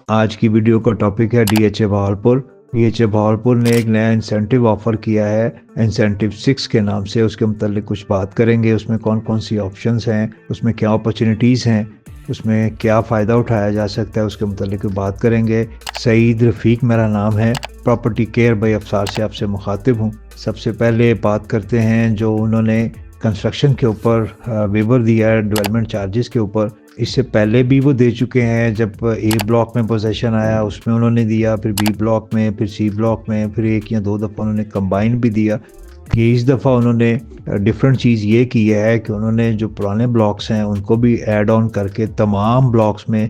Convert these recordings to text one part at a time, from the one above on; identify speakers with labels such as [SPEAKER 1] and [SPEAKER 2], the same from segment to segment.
[SPEAKER 1] आज की वीडियो का टॉपिक है डीएचए बहावलपुर। डीएचए बहावलपुर ने एक नया इंसेंटिव ऑफर किया है, इंसेंटिव 6 के नाम से। उसके मुतालिक कुछ बात करेंगे, उसमें कौन कौन सी ऑप्शंस हैं, उसमें क्या अपॉर्चुनिटीज़ हैं, उसमें क्या फ़ायदा उठाया जा सकता है, उसके मुतालिक बात करेंगे। सईद रफ़ीक मेरा नाम है, प्रॉपर्टी केयर बाय अफसार से आपसे मुखातिब हूँ। सबसे पहले बात करते हैं जो उन्होंने कंस्ट्रक्शन के ऊपर वेवर दिया है डेवलपमेंट चार्जेस के ऊपर। इससे पहले भी वो दे चुके हैं, जब ए ब्लॉक में पोजेशन आया उसमें उन्होंने दिया, फिर बी ब्लॉक में, फिर सी ब्लॉक में, फिर एक या दो दफ़ा उन्होंने कंबाइन भी दिया। ये इस दफ़ा उन्होंने डिफरेंट चीज़ ये की है कि उन्होंने जो पुराने ब्लॉक्स हैं उनको भी ऐड ऑन करके तमाम ब्लॉक्स में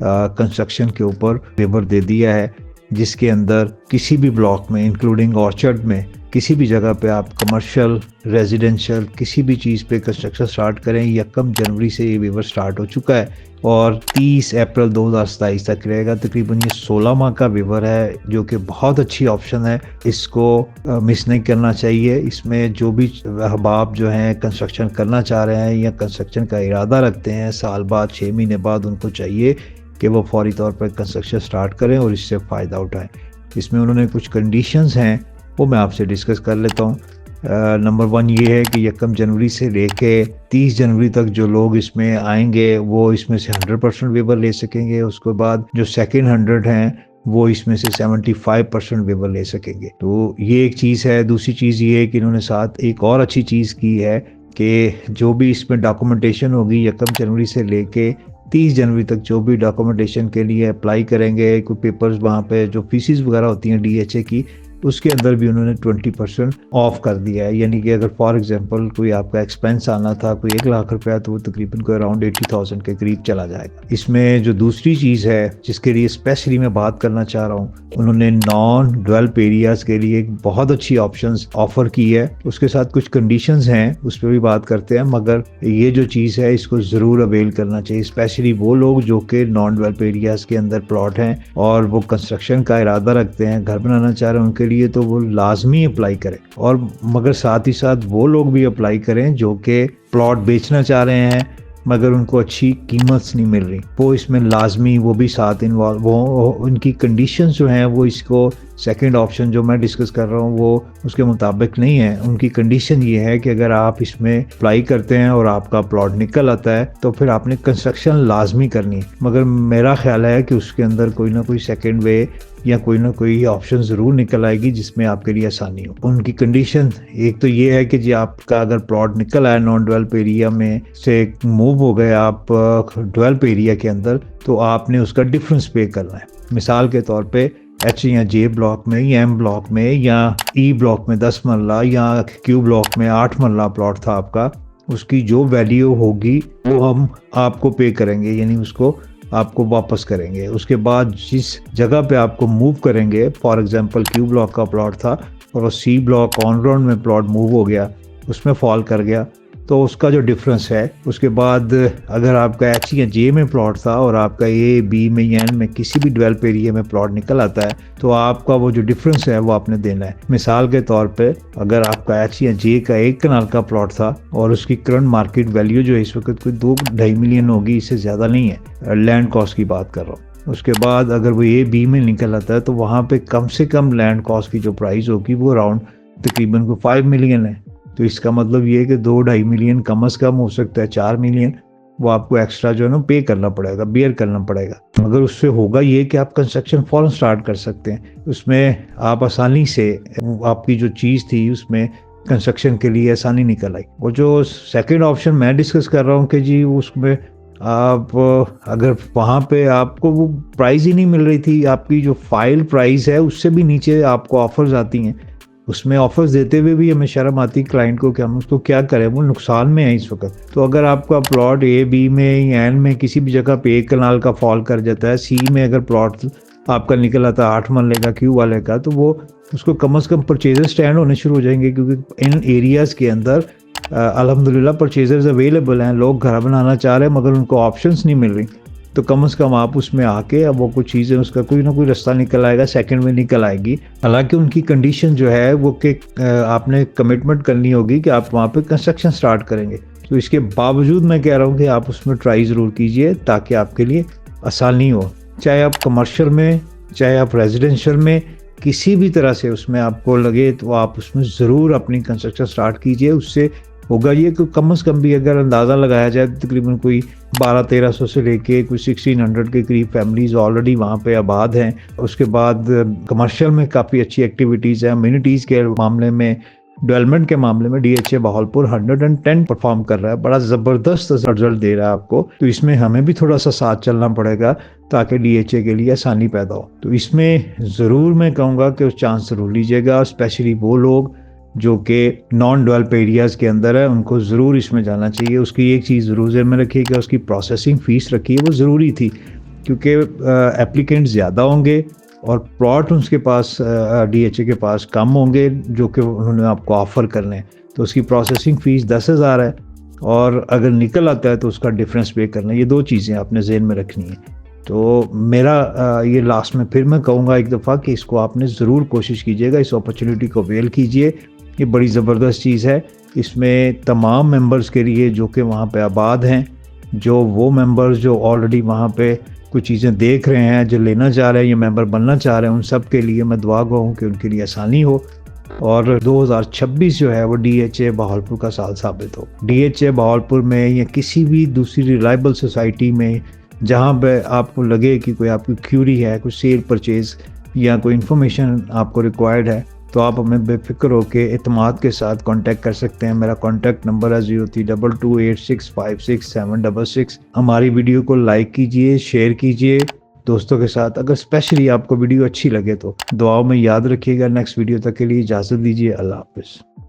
[SPEAKER 1] कंस्ट्रक्शन के ऊपर वेवर दे दिया है, जिसके अंदर किसी भी ब्लॉक में इंक्लूडिंग ऑर्चर्ड में किसी भी जगह पे आप कमर्शियल, रेजिडेंशियल किसी भी चीज़ पे कंस्ट्रक्शन स्टार्ट करें, 1 जनवरी से ये वेवर स्टार्ट हो चुका है और 30 अप्रैल 2027 तक रहेगा। तकरीबन ये 16 माह का वेवर है, जो कि बहुत अच्छी ऑप्शन है। इसको मिस नहीं करना चाहिए। इसमें जो भी अहबाब जो हैं कंस्ट्रक्शन करना चाह रहे हैं या कंस्ट्रक्शन का इरादा रखते हैं, साल बाद 6 महीने बाद उनको चाहिए कि वो फौरी तौर पर कंस्ट्रक्शन स्टार्ट करें और इससे फ़ायदा उठाएं। इसमें उन्होंने कुछ कंडीशंस हैं, वो मैं आपसे डिस्कस कर लेता हूँ। नंबर 1 ये है कि 1 जनवरी से लेके 30 जनवरी तक जो लोग इसमें आएंगे वो इसमें से 100% वेवर ले सकेंगे। उसके बाद जो सेकेंड 100 हैं वो इसमें से 75% वेवर ले सकेंगे। तो ये एक चीज़ है। दूसरी चीज़ ये है कि इन्होंने साथ एक और अच्छी चीज़ की है कि जो भी इसमें डॉक्यूमेंटेशन होगी 1 जनवरी से लेके 30 जनवरी तक, जो भी डॉक्यूमेंटेशन के लिए अप्लाई करेंगे, कोई पेपर्स वहाँ पे जो फीसिस वगैरह होती हैं डीएचए की, उसके अंदर भी उन्होंने 20% ऑफ कर दिया है। यानी कि अगर फॉर एग्जांपल कोई आपका एक्सपेंस आना था कोई 1 लाख रुपया, तो वो तकरीबन कोई अराउंड 80,000 के करीब चला जाएगा। इसमें जो दूसरी चीज़ है जिसके लिए स्पेशली मैं बात करना चाह रहा हूँ, उन्होंने नॉन डेवलप एरियाज के लिए एक बहुत अच्छी ऑप्शंस ऑफर की है। उसके साथ कुछ कंडीशंस हैं, उस पर भी बात करते हैं, मगर ये जो चीज़ है इसको ज़रूर अवेल करना चाहिए। स्पेशली वो लोग जो कि नॉन डेवलप एरियाज के अंदर प्लॉट हैं और वो कंस्ट्रक्शन का इरादा रखते हैं, घर बनाना चाह रहे हैं, उनके लिए तो वो लाजमी अप्लाई करें। और मगर साथ ही साथ वो लोग भी अप्लाई करें जो कि प्लॉट बेचना चाह रहे हैं मगर उनको अच्छी कीमत नहीं मिल रही, वो इसमें लाजमी वो भी साथ इन्वॉल्व वो। उनकी कंडीशंस जो हैं वो इसको सेकंड ऑप्शन जो मैं डिस्कस कर रहा हूँ वो उसके मुताबिक नहीं है। उनकी कंडीशन ये है कि अगर आप इसमें अप्लाई करते हैं और आपका प्लॉट निकल आता है तो फिर आपने कंस्ट्रक्शन लाजमी करनी है। मगर मेरा ख्याल है कि उसके अंदर कोई ना कोई सेकंड वे या कोई ना कोई ऑप्शन ज़रूर निकल आएगी जिसमें आपके लिए आसानी हो। उनकी कंडीशन एक तो ये है कि जी आपका अगर प्लॉट निकल आया नॉन डेवलप एरिया में से मूव हो गए आप डेवलप एरिया के अंदर, तो आपने उसका डिफरेंस पे करना है। मिसाल के तौर पे एच या जे ब्लॉक में या एम ब्लॉक में या ई ब्लॉक में 10 मरला या क्यू ब्लॉक में 8 मरला प्लॉट था आपका, उसकी जो वैल्यू होगी वो हम आपको पे करेंगे, यानी उसको आपको वापस करेंगे। उसके बाद जिस जगह पे आपको मूव करेंगे, फॉर एग्जांपल क्यू ब्लॉक का प्लॉट था और वो सी ब्लॉक ऑन ग्राउंड में प्लॉट मूव हो गया, उसमें फॉल कर गया, तो उसका जो डिफरेंस है, उसके बाद अगर आपका एच या जे में प्लॉट था और आपका ए बी में या एन में किसी भी डेवलप एरिया में प्लॉट निकल आता है, तो आपका वो जो डिफरेंस है वो आपने देना है। मिसाल के तौर पे अगर आपका एच या जे का 1 कनाल का प्लॉट था और उसकी करंट मार्केट वैल्यू जो है इस वक्त कोई 2-2.5 मिलियन होगी, इससे ज़्यादा नहीं है, लैंड कॉस्ट की बात कर रहा हूँ। उसके बाद अगर वो ए बी में निकल आता है तो वहाँ पे कम से कम लैंड कॉस्ट की जो प्राइस होगी वो अराउंड तकरीबन को 5 मिलियन है। तो इसका मतलब ये है कि 2-2.5 मिलियन कम से कम हो सकता है 4 मिलियन, वो आपको एक्स्ट्रा जो है ना पे करना पड़ेगा, बियर करना पड़ेगा। मगर उससे होगा ये कि आप कंस्ट्रक्शन फौरन स्टार्ट कर सकते हैं। उसमें आप आसानी से आपकी जो चीज़ थी उसमें कंस्ट्रक्शन के लिए आसानी निकल आई। और जो सेकंड ऑप्शन मैं डिस्कस कर रहा हूँ कि जी उसमें आप अगर वहाँ पे आपको वो प्राइस ही नहीं मिल रही थी, आपकी जो फाइल प्राइस है उससे भी नीचे आपको ऑफर्स आती हैं, उसमें ऑफर्स देते हुए भी हमें शर्म आती है क्लाइंट को कि हम उसको क्या करें, वो नुकसान में है इस वक्त। तो अगर आपका प्लॉट ए बी में या एन में किसी भी जगह पे 1 कनाल का फॉल कर जाता है, सी में अगर प्लॉट आपका निकल आता है 8 मरले का क्यू वाले का, तो वो उसको कम से कम परचेजर स्टैंड होने शुरू हो जाएंगे, क्योंकि इन एरियाज़ के अंदर अल्हम्दुलिल्लाह परचेजर्स अवेलेबल हैं। लोग घर बनाना चाह रहे हैं मगर उनको ऑप्शंस नहीं मिल रही, तो कम से कम आप उसमें आके अब वो कुछ चीज़ें उसका कोई ना कोई रास्ता निकल आएगा, सेकंड में निकल आएगी। हालांकि उनकी कंडीशन जो है वो कि आपने कमिटमेंट करनी होगी कि आप वहाँ पे कंस्ट्रक्शन स्टार्ट करेंगे। तो इसके बावजूद मैं कह रहा हूँ कि आप उसमें ट्राई ज़रूर कीजिए ताकि आपके लिए आसानी हो। चाहे आप कमर्शियल में, चाहे आप रेजिडेंशियल में, किसी भी तरह से उसमें आपको लगे तो आप उसमें ज़रूर अपनी कंस्ट्रक्शन स्टार्ट कीजिए। उससे होगा ये कि कम से कम भी अगर अंदाज़ा लगाया जाए तो तकरीबन कोई 1200-1300 से लेके कोई 1600 के करीब फैमिलीज़ ऑलरेडी वहाँ पे आबाद हैं। उसके बाद कमर्शियल में काफ़ी अच्छी एक्टिविटीज़ हैं। अम्यूनिटीज़ के मामले में, डेवलपमेंट के मामले में डीएचए बहावलपुर 110 परफॉर्म कर रहा है, बड़ा ज़बरदस्त रिजल्ट दे रहा है आपको। तो इसमें हमें भी थोड़ा सा साथ चलना पड़ेगा ताकि डीएचए के लिए आसानी पैदा हो। तो इसमें ज़रूर मैं कहूँगा कि उस चांस ज़रूर लीजिएगा, स्पेशली वो लोग जो कि नॉन डेवलप एरियाज़ के अंदर है, उनको ज़रूर इसमें जाना चाहिए। उसकी एक चीज़ ज़रूर ज़हन में रखिए कि उसकी प्रोसेसिंग फ़ीस रखिए, वो ज़रूरी थी क्योंकि एप्लीकेंट ज़्यादा होंगे और प्लॉट उसके पास डीएचए के पास कम होंगे जो कि उन्होंने आपको ऑफ़र करने हैं। तो उसकी प्रोसेसिंग फ़ीस 10,000 है और अगर निकल आता है तो उसका डिफरेंस पे करना है। ये दो चीज़ें आपने ज़हन में रखनी है। तो मेरा ये लास्ट में फिर मैं कहूँगा एक दफ़ा कि इसको आपने ज़रूर कोशिश कीजिएगा, इस अपॉर्चुनिटी को अवेल कीजिए। ये बड़ी ज़बरदस्त चीज़ है। इसमें तमाम मेंबर्स के लिए जो कि वहाँ पे आबाद हैं, जो वो मेंबर्स जो ऑलरेडी वहाँ पे कुछ चीज़ें देख रहे हैं, जो लेना चाह रहे हैं या मेंबर बनना चाह रहे हैं, उन सब के लिए मैं दुआ गो हूँ कि उनके लिए आसानी हो और 2026 जो है वो डीएचए बहावलपुर का साल साबित हो। डीएचए बहावलपुर में या किसी भी दूसरी रिलायबल सोसाइटी में जहाँ पे आपको लगे कि कोई आपकी क्यूरी है, कोई सेल परचेज़ या कोई इन्फॉर्मेशन आपको रिक्वायर्ड है, तो आप हमें बेफिक्र होकर एतमाद के साथ कांटेक्ट कर सकते हैं। मेरा कांटेक्ट नंबर है 032286566766। हमारी वीडियो को लाइक कीजिए, शेयर कीजिए दोस्तों के साथ। अगर स्पेशली आपको वीडियो अच्छी लगे तो दुआओं में याद रखिएगा। नेक्स्ट वीडियो तक के लिए इजाज़त दीजिए। अल्लाह हाफ़िज़।